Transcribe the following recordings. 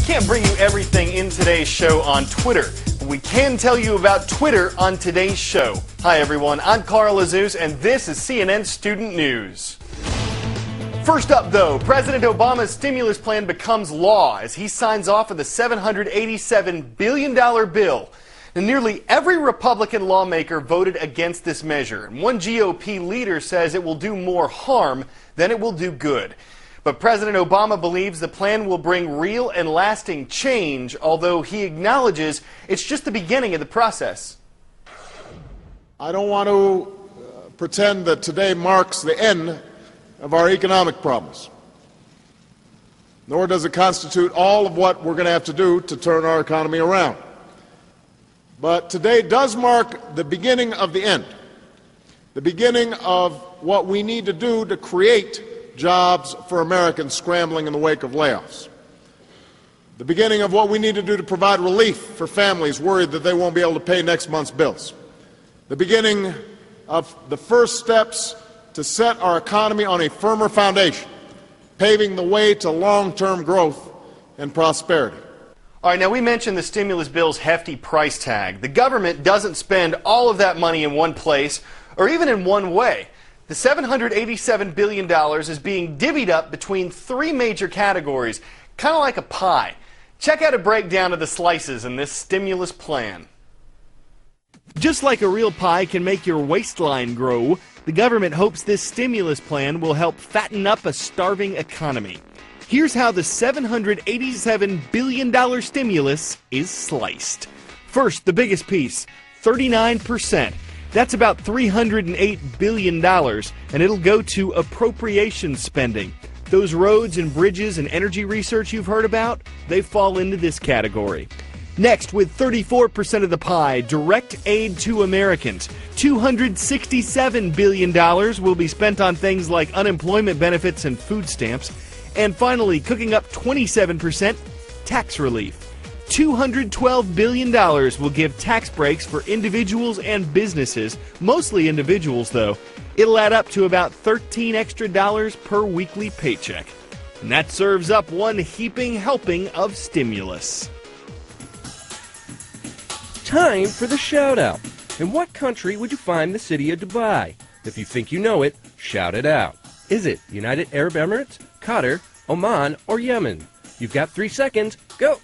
Can't bring you everything in today's show on Twitter, but we can tell you about Twitter on today's show. Hi everyone, I'm Carl Azouz, and this is CNN Student News. First up though, President Obama's stimulus plan becomes law as he signs off on the $787 billion bill. And nearly every Republican lawmaker voted against this measure, and one GOP leader says it will do more harm than it will do good. But President Obama believes the plan will bring real and lasting change, although he acknowledges it's just the beginning of the process. I don't want to pretend that today marks the end of our economic problems, nor does it constitute all of what we're going to have to do to turn our economy around. But today does mark the beginning of the end, the beginning of what we need to do to create jobs for Americans scrambling in the wake of layoffs, the beginning of what we need to do to provide relief for families worried that they won't be able to pay next month's bills, the beginning of the first steps to set our economy on a firmer foundation, paving the way to long-term growth and prosperity. All right, now we mentioned the stimulus bill's hefty price tag. The government doesn't spend all of that money in one place or even in one way. The $787 billion is being divvied up between three major categories, kind of like a pie. Check out a breakdown of the slices in this stimulus plan. Just like a real pie can make your waistline grow, the government hopes this stimulus plan will help fatten up a starving economy. Here's how the $787 billion stimulus is sliced. First, the biggest piece, 39%. That's about $308 billion, and it'll go to appropriation spending. Those roads and bridges and energy research you've heard about, they fall into this category. Next, with 34% of the pie, direct aid to Americans. $267 billion will be spent on things like unemployment benefits and food stamps. And finally, cooking up 27%, tax relief. $212 billion will give tax breaks for individuals and businesses, mostly individuals though. It'll add up to about $13 extra per weekly paycheck. And that serves up one heaping helping of stimulus. Time for the shout out. In what country would you find the city of Dubai? If you think you know it, shout it out. Is it United Arab Emirates, Qatar, Oman, or Yemen? You've got 3 seconds. Go!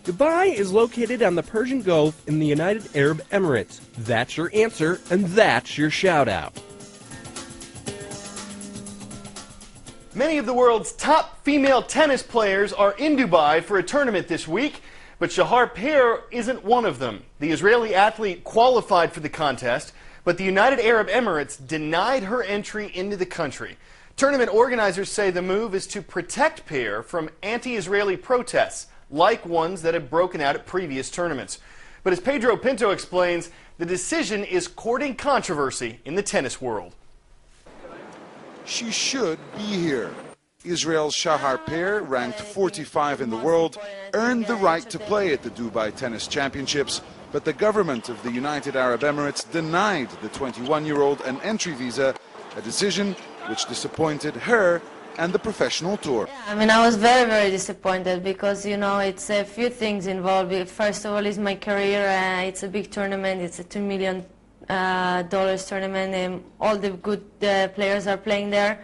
Dubai is located on the Persian Gulf in the United Arab Emirates. That's your answer, and that's your shout-out. Many of the world's top female tennis players are in Dubai for a tournament this week, but Shahar Peer isn't one of them. The Israeli athlete qualified for the contest, but the United Arab Emirates denied her entry into the country. Tournament organizers say the move is to protect Peer from anti-Israeli protests, like ones that have broken out at previous tournaments. But as Pedro Pinto explains, the decision is courting controversy in the tennis world. She should be here. Israel's Shahar Peer, ranked 45 in the world, earned the right to play at the Dubai Tennis Championships, but the government of the United Arab Emirates denied the 21-year-old an entry visa, a decision which disappointed her and the professional tour. I mean, I was very, very disappointed because, you know, it's a few things involved. First of all, it's my career. It's a big tournament. It's a $2 million tournament, and all the good players are playing there.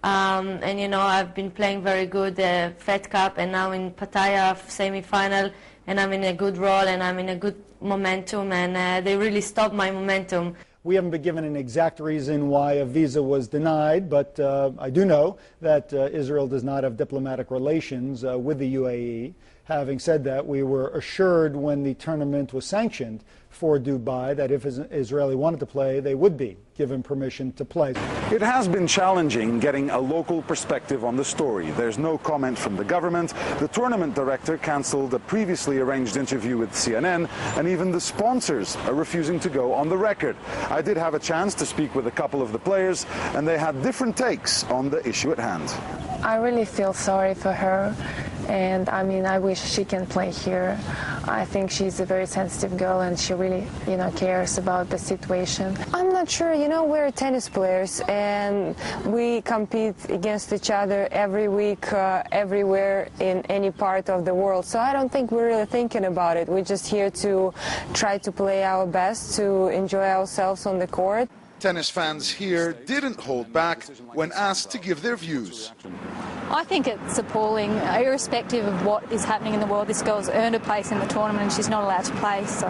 And, you know, I've been playing very good Fed Cup, and now in Pattaya semi-final, and I'm in a good role, and I'm in a good momentum, and they really stopped my momentum. We haven't been given an exact reason why a visa was denied, but I do know that Israel does not have diplomatic relations with the UAE. Having said that, we were assured when the tournament was sanctioned for Dubai that if Israeli wanted to play, they would be given permission to play. It has been challenging getting a local perspective on the story. There's no comment from the government. The tournament director cancelled a previously arranged interview with CNN, and even the sponsors are refusing to go on the record. I did have a chance to speak with a couple of the players, and they had different takes on the issue at hand. I really feel sorry for her, and I mean, I wish she can play here. I think she's a very sensitive girl and she really, cares about the situation. I'm not sure, we're tennis players and we compete against each other every week, everywhere in any part of the world. So I don't think we're really thinking about it. We're just here to try to play our best, to enjoy ourselves on the court. Tennis fans here didn't hold back when asked to give their views. I think it's appalling. Irrespective of what is happening in the world, this girl's earned a place in the tournament and she's not allowed to play. So,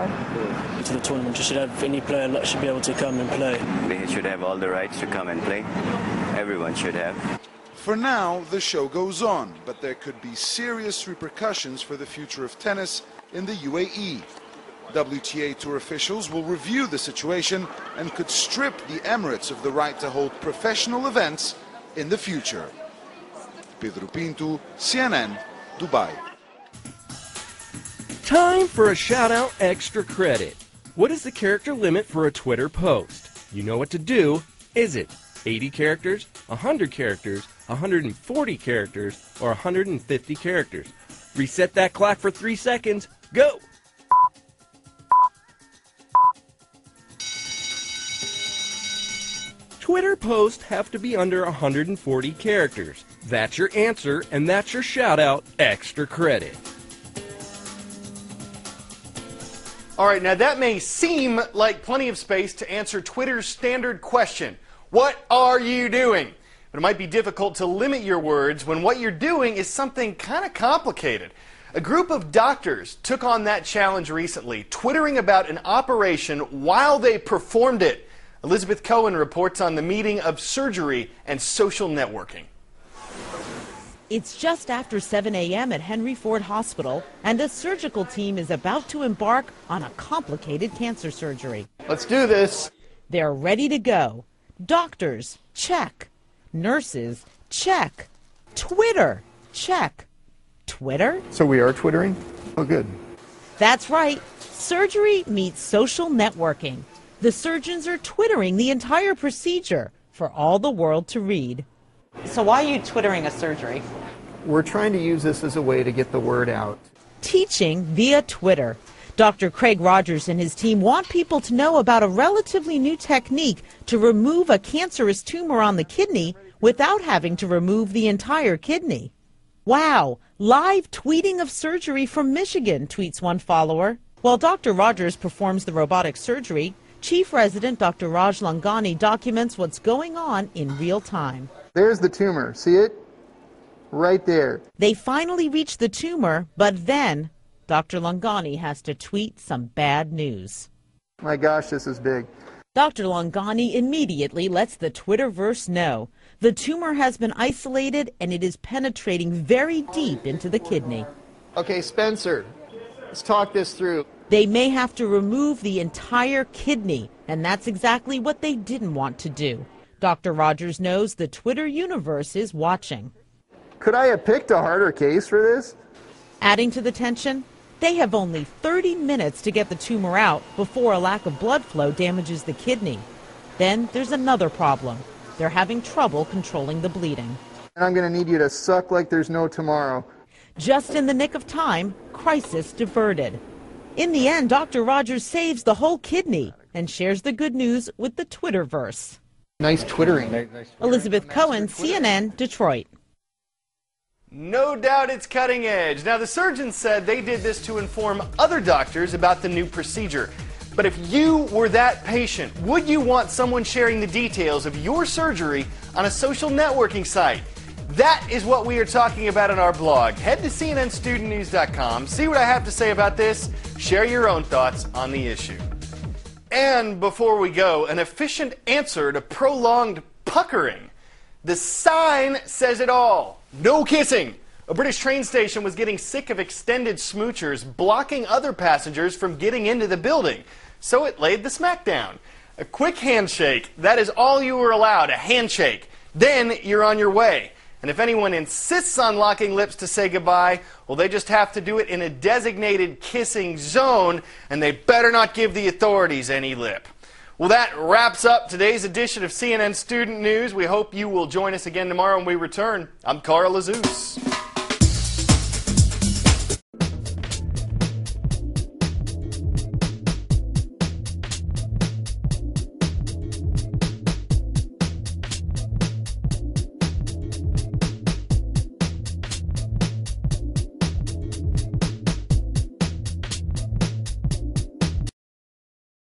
to the tournament, you should have any player should be able to come and play. They should have all the rights to come and play. Everyone should have. For now, the show goes on, but there could be serious repercussions for the future of tennis in the UAE. WTA Tour officials will review the situation and could strip the Emirates of the right to hold professional events in the future. Pedro Pinto, CNN, Dubai. Time for a shout-out extra credit. What is the character limit for a Twitter post? You know what to do. Is it 80 characters, 100 characters, 140 characters, or 150 characters? Reset that clock for 3 seconds. Go! Twitter posts have to be under 140 characters. That's your answer, and that's your shout-out extra credit. All right, now that may seem like plenty of space to answer Twitter's standard question, what are you doing? But it might be difficult to limit your words when what you're doing is something kind of complicated. A group of doctors took on that challenge recently, twittering about an operation while they performed it. Elizabeth Cohen reports on the meeting of surgery and social networking. It's just after 7 a.m. at Henry Ford Hospital, and a surgical team is about to embark on a complicated cancer surgery. Let's do this. They're ready to go. Doctors, check. Nurses, check. Twitter, check. Twitter? So we are twittering? Oh, good. That's right. Surgery meets social networking. The surgeons are twittering the entire procedure for all the world to read. So why are you twittering a surgery? We're trying to use this as a way to get the word out. Teaching via Twitter. Dr. Craig Rogers and his team want people to know about a relatively new technique to remove a cancerous tumor on the kidney without having to remove the entire kidney. Wow, live tweeting of surgery from Michigan, tweets one follower. While Dr. Rogers performs the robotic surgery, Chief Resident Dr. Raj Langani documents what's going on in real time. There's the tumor. See it? Right there. They finally reach the tumor, but then Dr. Langani has to tweet some bad news. My gosh, this is big. Dr. Langani immediately lets the Twitterverse know. The tumor has been isolated and it is penetrating very deep into the kidney. Okay, Spencer, let's talk this through. They may have to remove the entire kidney, and that's exactly what they didn't want to do. Dr. Rogers knows the Twitter universe is watching. Could I have picked a harder case for this? Adding to the tension, they have only 30 minutes to get the tumor out before a lack of blood flow damages the kidney. Then there's another problem. They're having trouble controlling the bleeding. And I'm going to need you to suck like there's no tomorrow. Just in the nick of time, crisis diverted. In the end, Dr. Rogers saves the whole kidney and shares the good news with the Twitterverse. Nice twittering. Elizabeth Cohen, CNN, Detroit. No doubt it's cutting edge. Now, the surgeons said they did this to inform other doctors about the new procedure. But if you were that patient, would you want someone sharing the details of your surgery on a social networking site? That is what we are talking about in our blog. Head to cnnstudentnews.com, see what I have to say about this, share your own thoughts on the issue. And before we go, an efficient answer to prolonged puckering. The sign says it all. No kissing. A British train station was getting sick of extended smoochers blocking other passengers from getting into the building, so it laid the smackdown. A quick handshake, that is all you were allowed, a handshake. Then you're on your way. And if anyone insists on locking lips to say goodbye, well, they just have to do it in a designated kissing zone, and they better not give the authorities any lip. Well, that wraps up today's edition of CNN Student News. We hope you will join us again tomorrow when we return. I'm Carl Azuz.